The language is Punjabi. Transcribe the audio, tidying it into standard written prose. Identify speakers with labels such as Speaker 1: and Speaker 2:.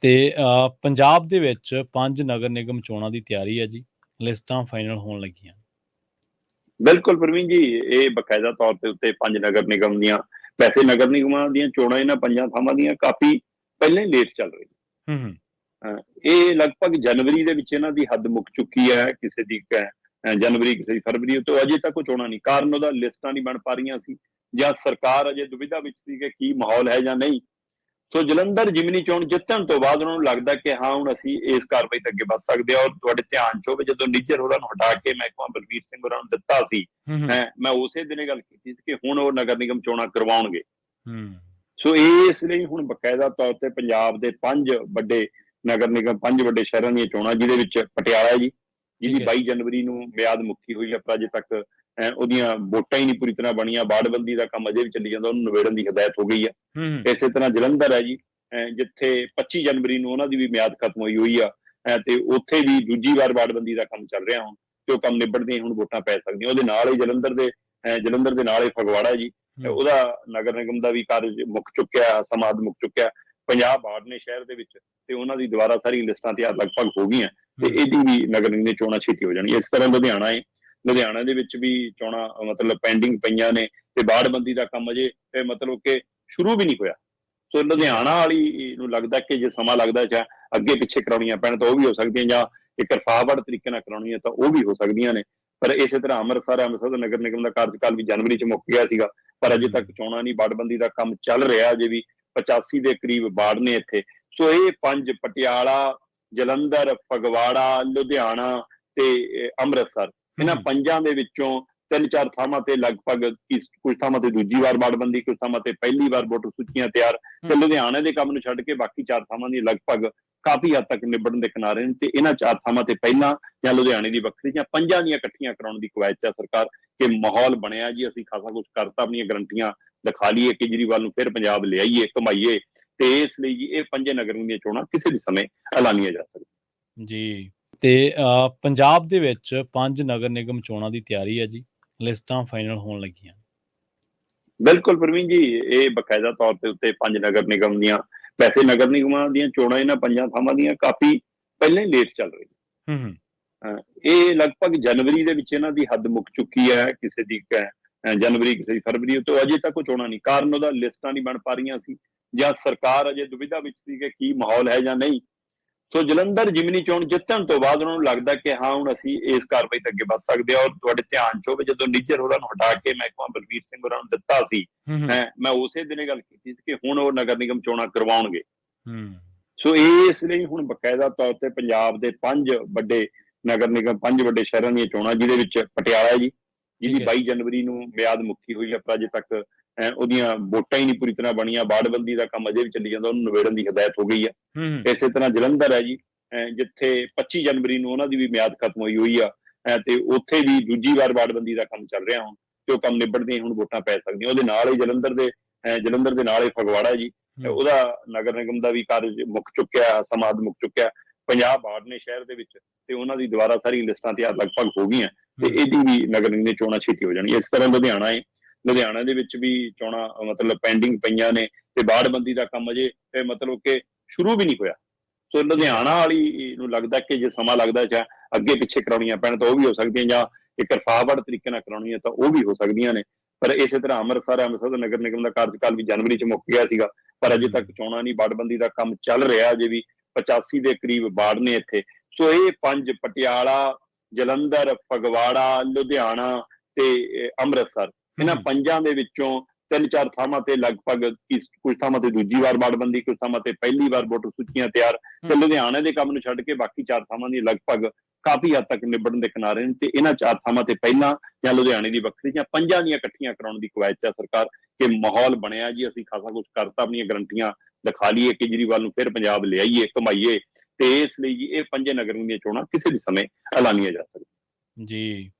Speaker 1: ਤੇ ਪੰਜਾਬ ਦੇ ਵਿੱਚ 5 ਨਗਰ ਨਿਗਮ ਚੋਣਾਂ ਦੀ ਤਿਆਰੀ ਹੈ ਜੀ। ਲਿਸਟਾਂ ਫਾਈਨਲ ਹੋਣ ਲੱਗੀਆਂ।
Speaker 2: ਬਿਲਕੁਲ ਪ੍ਰਵੀਨ ਜੀ, ਇਹ ਬਕਾਇਦਾ ਤੌਰ ਤੇ ਉੱਤੇ 5 ਨਗਰ ਨਿਗਮ ਦੀਆਂ, ਵੈਸੇ ਨਗਰ ਨਿਗਮਾਂ ਦੀਆਂ ਚੋਣਾਂ ਇਹਨਾਂ 5 ਥਾਵਾਂ ਦੀਆਂ ਕਾਫੀ ਪਹਿਲਾਂ ਹੀ ਲੇਟ ਚੱਲ ਰਹੀ।
Speaker 1: ਹੂੰ, ਹੂੰ।
Speaker 2: ਇਹ ਲਗਭਗ ਜਨਵਰੀ ਦੇ ਵਿੱਚ ਇਹਨਾਂ ਦੀ ਹੱਦ ਮੁੱਕ ਚੁੱਕੀ ਹੈ। ਕਿਸੇ ਦੀ ਜਨਵਰੀ, ਕਿਸੇ ਦੀ ਫਰਵਰੀ ਤੋਂ ਅਜੇ ਤੱਕ ਉਹ ਚੋਣਾਂ ਨਹੀਂ। ਕਾਰਨ ਉਹਦਾ ਲਿਸਟਾਂ ਨਹੀਂ ਬਣ ਪਾ ਰਹੀਆਂ ਸੀ, ਜਾਂ ਸਰਕਾਰ ਅਜੇ ਦੁਵਿਧਾ ਵਿੱਚ ਸੀ ਕਿ ਕੀ ਮਾਹੌਲ ਹੈ ਜਾਂ ਨਹੀਂ। ਸੋ ਜਲੰਧਰ ਜ਼ਿਮਨੀ ਚੋਣ ਜਿੱਤਣ ਤੋਂ ਬਾਅਦ ਉਹਨਾਂ ਨੂੰ ਲੱਗਦਾ ਕਿ ਹਾਂ ਹੁਣ ਅਸੀਂ ਇਸ ਕਾਰਵਾਈ ਤੇ ਅੱਗੇ ਵੱਧ ਸਕਦੇ ਹਾਂ। ਔਰ ਤੁਹਾਡੇ ਧਿਆਨ 'ਚ ਹੋਵੇ, ਜਦੋਂ ਨਿੱਜਰ ਹੋਰਾਂ ਨੂੰ ਹਟਾ ਕੇ ਮਹਿਕਮਾ ਬਲਬੀਰ ਸਿੰਘ ਹੋਰਾਂ ਨੂੰ ਦਿੱਤਾ ਸੀ, ਮੈਂ ਉਸੇ ਦਿਨ ਇਹ ਗੱਲ ਕੀਤੀ ਸੀ ਕਿ ਹੁਣ ਉਹ ਨਗਰ ਨਿਗਮ ਚੋਣਾਂ ਕਰਵਾਉਣਗੇ। ਸੋ ਇਸ ਲਈ ਹੁਣ ਬਕਾਇਦਾ ਤੌਰ ਤੇ ਪੰਜਾਬ ਦੇ 5 ਵੱਡੇ ਨਗਰ ਨਿਗਮ, 5 ਵੱਡੇ ਸ਼ਹਿਰਾਂ ਦੀਆਂ ਚੋਣਾਂ, ਜਿਹਦੇ ਵਿੱਚ ਪਟਿਆਲਾ ਜੀ, ਜਿਹਦੀ 22 ਜਨਵਰੀ ਨੂੰ ਮਿਆਦ ਮੁੱਕੀ ਹੋਈ ਹੈ, ਪਰ ਅਜੇ ਤੱਕ ਉਹਦੀਆਂ ਵੋਟਾਂ ਹੀ ਨਹੀਂ ਪੂਰੀ ਤਰ੍ਹਾਂ ਬਣੀਆਂ। ਬਾੜਬੰਦੀ ਦਾ ਕੰਮ ਅਜੇ ਵੀ ਚੱਲੀ ਜਾਂਦਾ, ਉਹਨੂੰ ਨਿਬੇੜਨ ਦੀ ਹਦਾਇਤ ਹੋ ਗਈ ਹੈ। ਇਸੇ ਤਰ੍ਹਾਂ ਜਲੰਧਰ ਹੈ ਜੀ, ਜਿੱਥੇ 25 ਜਨਵਰੀ ਨੂੰ ਉਹਨਾਂ ਦੀ ਵੀ ਮਿਆਦ ਖਤਮ ਹੋਈ ਆ, ਤੇ ਉੱਥੇ ਵੀ ਦੂਜੀ ਵਾਰ ਬਾੜਬੰਦੀ ਦਾ ਕੰਮ ਚੱਲ ਰਿਹਾ ਹੁਣ, ਤੇ ਉਹ ਕੰਮ ਨਿਬੜਦੇ ਹੁਣ ਵੋਟਾਂ ਪੈ ਸਕਦੀਆਂ। ਉਹਦੇ ਨਾਲ ਹੀ ਜਲੰਧਰ ਦੇ ਨਾਲ ਹੀ ਫਗਵਾੜਾ ਜੀ, ਉਹਦਾ ਨਗਰ ਨਿਗਮ ਦਾ ਵੀ ਕਾਰਜ ਮੁੱਕ ਚੁੱਕਿਆ, ਸਮਾਦ ਮੁੱਕ ਚੁੱਕਿਆ। 50 ਵਾਰਡ ਨੇ ਸ਼ਹਿਰ ਦੇ ਵਿੱਚ, ਤੇ ਉਹਨਾਂ ਦੀ ਦੁਬਾਰਾ ਸਾਰੀ ਲਿਸਟਾਂ ਤਿਆਰ ਲਗਭਗ ਹੋ ਗਈਆਂ, ਤੇ ਇਹਦੀ ਵੀ ਨਗਰ ਨਿਗਮ ਦੀਆਂ ਚੋਣਾਂ ਛੇਤੀ ਹੋ ਜਾਣਗੀਆਂ। ਇਸ ਤਰ੍ਹਾਂ ਲੁਧਿਆਣਾ ਦੇ ਵਿੱਚ ਵੀ ਚੋਣਾਂ ਮਤਲਬ ਪੈਂਡਿੰਗ ਪਈਆਂ ਨੇ, ਤੇ ਬਾੜਬੰਦੀ ਦਾ ਕੰਮ ਅਜੇ ਮਤਲਬ ਕਿ ਸ਼ੁਰੂ ਵੀ ਨਹੀਂ ਹੋਇਆ। ਸੋ ਲੁਧਿਆਣਾ ਵਾਲੀ ਨੂੰ ਲੱਗਦਾ ਕਿ ਜੇ ਸਮਾਂ ਲੱਗਦਾ ਜਾਂ ਅੱਗੇ ਪਿੱਛੇ ਕਰਾਉਣੀਆਂ ਪੈਣ ਤਾਂ ਉਹ ਵੀ ਹੋ ਸਕਦੀਆਂ, ਜਾਂ ਇੱਕ ਰਫਾਵੜ ਤਰੀਕੇ ਨਾਲ ਕਰਾਉਣੀਆਂ ਤਾਂ ਉਹ ਵੀ ਹੋ ਸਕਦੀਆਂ ਨੇ। ਪਰ ਇਸੇ ਤਰ੍ਹਾਂ ਅੰਮ੍ਰਿਤਸਰ ਦਾ ਨਗਰ ਨਿਗਮ ਦਾ ਕਾਰਜਕਾਲ ਵੀ ਜਨਵਰੀ 'ਚ ਮੁੱਕ ਗਿਆ ਸੀਗਾ, ਪਰ ਅਜੇ ਤੱਕ ਚੋਣਾਂ ਨਹੀਂ, ਬਾੜਬੰਦੀ ਦਾ ਕੰਮ ਚੱਲ ਰਿਹਾ। ਅਜੇ ਵੀ 85 ਦੇ ਕਰੀਬ ਵਾਰਡ ਨੇ ਇੱਥੇ। ਸੋ ਇਹ 5 ਪਟਿਆਲਾ, ਜਲੰਧਰ, ਫਗਵਾੜਾ, ਲੁਧਿਆਣਾ ਤੇ ਅੰਮ੍ਰਿਤਸਰ, ਇਹਨਾਂ 5 ਦੇ ਵਿੱਚੋਂ 3-4 ਥਾਵਾਂ ਤੇ ਲਗਭਗ, ਕੁਝ ਥਾਵਾਂ ਤੇ ਦੂਜੀ ਵਾਰ ਬਾੜਬੰਦੀ, ਕੁਝ ਥਾਵਾਂ ਤੇ ਪਹਿਲੀ ਵਾਰ ਵੋਟਰ ਸੂਚੀਆਂ ਤਿਆਰ, ਤੇ ਲੁਧਿਆਣੇ ਦੇ ਕੰਮ ਨੂੰ ਛੱਡ ਕੇ ਬਾਕੀ 4 ਥਾਵਾਂ ਦੀ ਲਗਭਗ ਕਾਫੀ ਹੱਦ ਤੱਕ ਨਿਬੜਨ ਦੇ ਕਿਨਾਰੇ ਨੇ। ਤੇ ਇਹਨਾਂ 4 ਥਾਵਾਂ ਤੇ ਪਹਿਲਾਂ ਜਾਂ ਲੁਧਿਆਣੇ ਦੀ ਵੱਖਰੀ ਜਾਂ 5 ਦੀਆਂ ਇਕੱਠੀਆਂ ਕਰਾਉਣ ਦੀ ਕਵਾਇਦ ਹੈ ਸਰਕਾਰ, ਕਿ ਮਾਹੌਲ ਬਣਿਆ ਜੀ, ਅਸੀਂ ਖਾਸਾ ਕੁਝ ਕਰਤਾ, ਆਪਣੀਆਂ ਗਰੰਟੀਆਂ ਦਿਖਾ ਲਈਏ, ਕੇਜਰੀਵਾਲ ਨੂੰ ਫਿਰ ਪੰਜਾਬ ਲਿਆਈਏ, ਘੁਮਾਈਏ। ਤੇ ਇਸ ਲਈ ਜੀ ਇਹ 5 ਨਗਰ ਦੀਆਂ ਚੋਣਾਂ ਕਿਸੇ ਵੀ ਸਮੇਂ ਐਲਾਨੀਆਂ ਜਾ ਸਕਦੀਆਂ
Speaker 1: ਜੀ। ਤੇ ਪੰਜਾਬ ਦੇ ਵਿੱਚ 5 ਨਗਰ ਨਿਗਮ ਚੋਣਾਂ ਦੀ ਤਿਆਰੀ ਹੈ ਜੀ। ਲਿਸਟਾਂ ਫਾਈਨਲ ਹੋਣ ਲੱਗੀਆਂ।
Speaker 2: ਬਿਲਕੁਲ ਪ੍ਰਵੀਨ ਜੀ, ਇਹ ਬਕਾਇਦਾ ਤੌਰ ਤੇ ਉੱਤੇ 5 ਨਗਰ ਨਿਗਮ ਦੀਆਂ, ਵੈਸੇ ਨਗਰ ਨਿਗਮਾਂ ਦੀਆਂ ਚੋਣਾਂ ਇਹਨਾਂ 5 ਥਾਵਾਂ ਦੀਆਂ ਕਾਫੀ ਪਹਿਲਾਂ ਹੀ ਲੇਟ ਚੱਲ ਰਹੀ। ਇਹ ਲਗਭਗ ਜਨਵਰੀ ਦੇ ਵਿੱਚ ਇਹਨਾਂ ਦੀ ਹੱਦ ਮੁੱਕ ਚੁੱਕੀ ਹੈ। ਕਿਸੇ ਦੀ ਜਨਵਰੀ, ਕਿਸੇ ਦੀ ਫਰਵਰੀ ਤੋਂ ਅਜੇ ਤੱਕ ਉਹ ਚੋਣਾਂ ਨਹੀਂ। ਕਾਰਨ ਉਹਦਾ ਲਿਸਟਾਂ ਨਹੀਂ ਬਣ ਪਾ ਰਹੀਆਂ ਸੀ, ਜਾਂ ਸਰਕਾਰ ਅਜੇ ਦੁਵਿਧਾ ਵਿੱਚ ਸੀ ਕਿ ਕੀ ਮਾਹੌਲ ਹੈ ਜਾਂ ਨਹੀਂ। ਸੋ ਜਲੰਧਰ ਜ਼ਿਮਨੀ ਚੋਣ ਜਿੱਤਣ ਤੋਂ ਬਾਅਦ ਉਹਨਾਂ ਨੂੰ ਲੱਗਦਾ ਕਿ ਹਾਂ ਹੁਣ ਅਸੀਂ ਇਸ ਕਾਰਵਾਈ ਤੇ ਅੱਗੇ ਵੱਧ ਸਕਦੇ ਹਾਂ। ਔਰ ਤੁਹਾਡੇ ਧਿਆਨ 'ਚ ਹੋਵੇ, ਜਦੋਂ ਨਿੱਜਰ ਹੋਰਾਂ ਨੂੰ ਹਟਾ ਕੇ ਮਹਿਕਮਾ ਬਲਬੀਰ ਸਿੰਘ ਹੋਰਾਂ ਨੂੰ ਦਿੱਤਾ ਸੀ, ਮੈਂ ਉਸੇ ਦਿਨ ਇਹ ਗੱਲ ਕੀਤੀ ਸੀ ਕਿ ਹੁਣ ਉਹ ਨਗਰ ਨਿਗਮ ਚੋਣਾਂ ਕਰਵਾਉਣਗੇ। ਸੋ ਇਸ ਲਈ ਹੁਣ ਬਕਾਇਦਾ ਤੌਰ ਤੇ ਪੰਜਾਬ ਦੇ 5 ਵੱਡੇ ਨਗਰ ਨਿਗਮ, 5 ਵੱਡੇ ਸ਼ਹਿਰਾਂ ਦੀਆਂ ਚੋਣਾਂ, ਜਿਹਦੇ ਵਿੱਚ ਪਟਿਆਲਾ ਜੀ, ਜਿਹਦੀ 22 ਜਨਵਰੀ ਨੂੰ ਮਿਆਦ ਮੁੱਕੀ ਹੋਈ ਹੈ, ਪਰ ਅਜੇ ਤੱਕ ਉਹਦੀਆਂ ਵੋਟਾਂ ਹੀ ਨਹੀਂ ਪੂਰੀ ਤਰ੍ਹਾਂ ਬਣੀਆਂ। ਬਾੜਬੰਦੀ ਦਾ ਕੰਮ ਅਜੇ ਵੀ ਚੱਲੀ ਜਾਂਦਾ, ਉਹਨੂੰ ਨਿਬੇੜਨ ਦੀ ਹਦਾਇਤ ਹੋ ਗਈ ਹੈ। ਇਸੇ ਤਰ੍ਹਾਂ ਜਲੰਧਰ ਹੈ ਜੀ, ਜਿੱਥੇ 25 ਜਨਵਰੀ ਨੂੰ ਉਹਨਾਂ ਦੀ ਵੀ ਮਿਆਦ ਖਤਮ ਹੋਈ ਆ, ਤੇ ਉੱਥੇ ਵੀ ਦੂਜੀ ਵਾਰ ਬਾੜਬੰਦੀ ਦਾ ਕੰਮ ਚੱਲ ਰਿਹਾ ਹੁਣ, ਤੇ ਉਹ ਕੰਮ ਨਿਬੜਦੇ ਹੁਣ ਵੋਟਾਂ ਪੈ ਸਕਦੀਆਂ। ਉਹਦੇ ਨਾਲ ਹੀ ਜਲੰਧਰ ਦੇ ਨਾਲ ਹੀ ਫਗਵਾੜਾ ਜੀ, ਉਹਦਾ ਨਗਰ ਨਿਗਮ ਦਾ ਵੀ ਕਾਰਜ ਮੁੱਕ ਚੁੱਕਿਆ, ਸਮਾਦ ਮੁੱਕ ਚੁੱਕਿਆ। 50 ਵਾਰਡ ਨੇ ਸ਼ਹਿਰ ਦੇ ਵਿੱਚ, ਤੇ ਉਹਨਾਂ ਦੀ ਦੁਬਾਰਾ ਸਾਰੀ ਲਿਸਟਾਂ ਤਿਆਰ ਲਗਭਗ ਹੋ ਗਈਆਂ, ਤੇ ਇਹਦੀ ਵੀ ਨਗਰ ਨਿਗਮ ਦੀਆਂ ਚੋਣਾਂ ਛੇਤੀ ਹੋ ਜਾਣਗੀਆਂ। ਇਸ ਤਰ੍ਹਾਂ ਲੁਧਿਆਣਾ ਦੇ ਵਿੱਚ ਵੀ ਚੋਣਾਂ ਮਤਲਬ ਪੈਂਡਿੰਗ ਪਈਆਂ ਨੇ, ਤੇ ਬਾੜਬੰਦੀ ਦਾ ਕੰਮ ਅਜੇ ਮਤਲਬ ਕਿ ਸ਼ੁਰੂ ਵੀ ਨਹੀਂ ਹੋਇਆ। ਸੋ ਲੁਧਿਆਣਾ ਵਾਲੀ ਨੂੰ ਲੱਗਦਾ ਕਿ ਜੇ ਸਮਾਂ ਲੱਗਦਾ ਜਾਂ ਅੱਗੇ ਪਿੱਛੇ ਕਰਾਉਣੀਆਂ ਪੈਣ ਤਾਂ ਉਹ ਵੀ ਹੋ ਸਕਦੀਆਂ, ਜਾਂ ਇੱਕ ਰਫਾਵੜ ਤਰੀਕੇ ਨਾਲ ਕਰਾਉਣੀਆਂ ਤਾਂ ਉਹ ਵੀ ਹੋ ਸਕਦੀਆਂ ਨੇ। ਪਰ ਇਸੇ ਤਰ੍ਹਾਂ ਅੰਮ੍ਰਿਤਸਰ ਦਾ ਨਗਰ ਨਿਗਮ ਦਾ ਕਾਰਜਕਾਲ ਵੀ ਜਨਵਰੀ 'ਚ ਮੁੱਕ ਗਿਆ ਸੀਗਾ, ਪਰ ਅਜੇ ਤੱਕ ਚੋਣਾਂ ਨਹੀਂ, ਬਾੜਬੰਦੀ ਦਾ ਕੰਮ ਚੱਲ ਰਿਹਾ। ਅਜੇ ਵੀ 85 ਦੇ ਕਰੀਬ ਵਾਰਡ ਨੇ ਇੱਥੇ। ਸੋ ਇਹ 5 ਪਟਿਆਲਾ, ਜਲੰਧਰ, ਫਗਵਾੜਾ, ਲੁਧਿਆਣਾ ਤੇ ਅੰਮ੍ਰਿਤਸਰ, ਇਹਨਾਂ 5 ਦੇ ਵਿੱਚੋਂ 3-4 ਥਾਵਾਂ ਤੇ ਲਗਭਗ, ਕੁਝ ਥਾਵਾਂ ਤੇ ਦੂਜੀ ਵਾਰ ਬਾੜਬੰਦੀ, ਕੁਝ ਥਾਵਾਂ ਤੇ ਪਹਿਲੀ ਵਾਰ ਵੋਟਰ ਸੂਚੀਆਂ ਤਿਆਰ, ਤੇ ਲੁਧਿਆਣੇ ਦੇ ਕੰਮ ਨੂੰ ਛੱਡ ਕੇ ਬਾਕੀ 4 ਥਾਵਾਂ ਦੀ ਲਗਭਗ ਕਾਫੀ ਹੱਦ ਤੱਕ ਨਿਬੜਨ ਦੇ ਕਿਨਾਰੇ ਨੇ। ਤੇ ਇਹਨਾਂ 4 ਥਾਵਾਂ ਤੇ ਪਹਿਲਾਂ ਜਾਂ ਲੁਧਿਆਣੇ ਦੀ ਵੱਖਰੀ ਜਾਂ 5 ਦੀਆਂ ਇਕੱਠੀਆਂ ਕਰਾਉਣ ਦੀ ਕਵਾਇਦ ਹੈ ਸਰਕਾਰ, ਕਿ ਮਾਹੌਲ ਬਣਿਆ ਜੀ, ਅਸੀਂ ਖਾਸਾ ਕੁਝ ਕਰਤਾ, ਆਪਣੀਆਂ ਗਰੰਟੀਆਂ ਦਿਖਾ ਲਈਏ, ਕੇਜਰੀਵਾਲ ਨੂੰ ਫਿਰ ਪੰਜਾਬ ਲਿਆਈਏ, ਘੁਮਾਈਏ। ਤੇ ਇਸ ਲਈ ਜੀ ਇਹ 5 ਨਗਰ ਦੀਆਂ ਚੋਣਾਂ ਕਿਸੇ ਵੀ ਸਮੇਂ ਐਲਾਨੀਆਂ ਜਾ ਸਕਦੀਆਂ।
Speaker 1: ਜੀ।